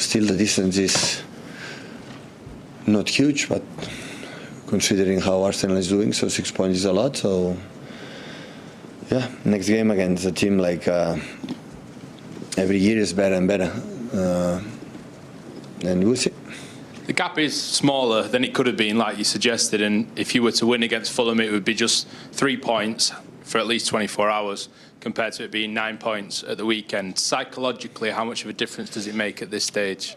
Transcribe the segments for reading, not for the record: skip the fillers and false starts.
Still, the distance is not huge, but considering how Arsenal is doing, so 6 points is a lot. So, yeah, next game against a team like every year is better and better. And we'll see. The gap is smaller than it could have been, like you suggested, and if you were to win against Fulham, it would be just 3 points for at least 24 hours, compared to it being 9 points at the weekend. Psychologically, how much of a difference does it make at this stage?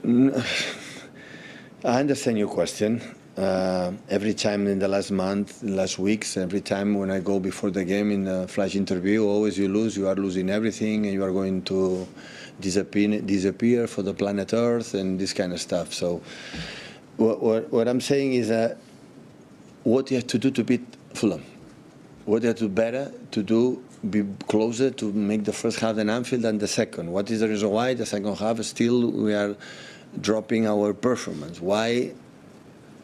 I understand your question. Every time in the last month, last weeks, every time when I go before the game in a flash interview, always you lose, you are losing everything, and you are going to disappear for the planet Earth and this kind of stuff. So what I'm saying is that what you have to do to beat Fulham, what you have to do better to do, be closer to make the first half in Anfield than the second. What is the reason why the second half still we are dropping our performance? Why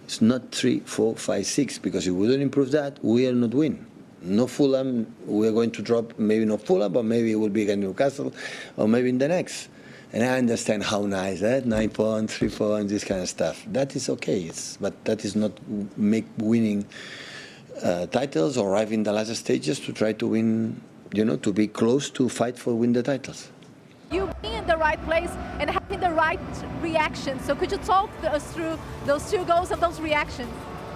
it's not 3, 4, 5, 6? Because if we don't improve that, we will not win. No Fulham, we are going to drop, maybe not Fulham, but maybe it will be against Newcastle, or maybe in the next. And I understand how nice that 9 points, 3 points, this kind of stuff. That is okay, but that is not make winning titles or arrive in the last stages to try to win, to be close to fight for win the titles. You being in the right place and having the right reaction. So could you talk us through those 2 goals and those reactions?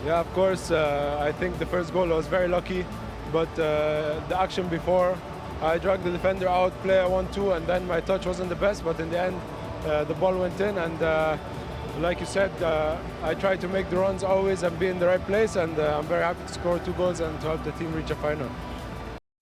Yeah, of course. I think the first goal was very lucky, but the action before, I dragged the defender out, player 1-2, and then my touch wasn't the best, but in the end, the ball went in, and like you said, I tried to make the runs always and be in the right place, and I'm very happy to score 2 goals and to help the team reach a final.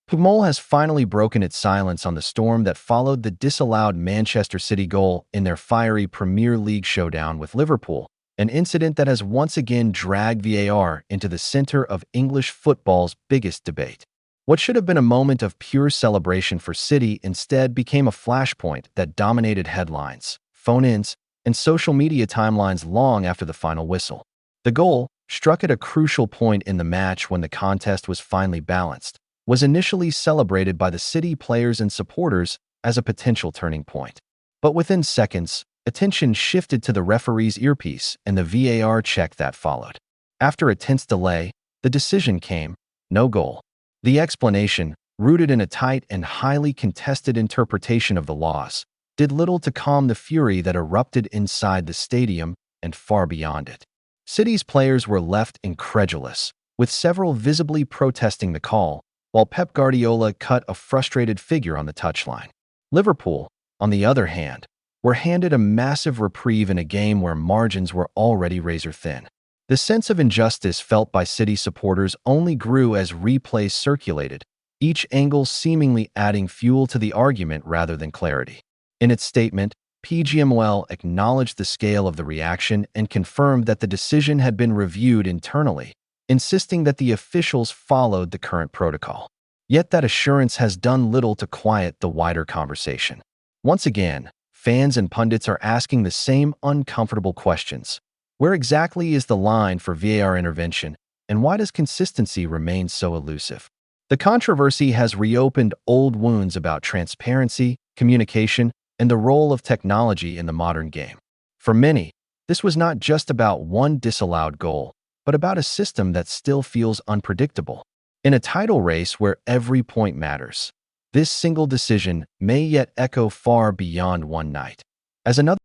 PGMOL has finally broken its silence on the storm that followed the disallowed Manchester City goal in their fiery Premier League showdown with Liverpool, an incident that has once again dragged VAR into the center of English football's biggest debate. What should have been a moment of pure celebration for City instead became a flashpoint that dominated headlines, phone-ins, and social media timelines long after the final whistle. The goal, struck at a crucial point in the match when the contest was finally balanced, was initially celebrated by the City players and supporters as a potential turning point. But within seconds, attention shifted to the referee's earpiece and the VAR check that followed. After a tense delay, the decision came: no goal. The explanation, rooted in a tight and highly contested interpretation of the laws, did little to calm the fury that erupted inside the stadium and far beyond it. City's players were left incredulous, with several visibly protesting the call, while Pep Guardiola cut a frustrated figure on the touchline. Liverpool, on the other hand, were handed a massive reprieve in a game where margins were already razor-thin. The sense of injustice felt by City supporters only grew as replays circulated, each angle seemingly adding fuel to the argument rather than clarity. In its statement, PGMOL acknowledged the scale of the reaction and confirmed that the decision had been reviewed internally, insisting that the officials followed the current protocol. Yet that assurance has done little to quiet the wider conversation. Once again, fans and pundits are asking the same uncomfortable questions. Where exactly is the line for VAR intervention, and why does consistency remain so elusive? The controversy has reopened old wounds about transparency, communication, and the role of technology in the modern game. For many, this was not just about one disallowed goal, but about a system that still feels unpredictable. In a title race where every point matters, this single decision may yet echo far beyond one night. As another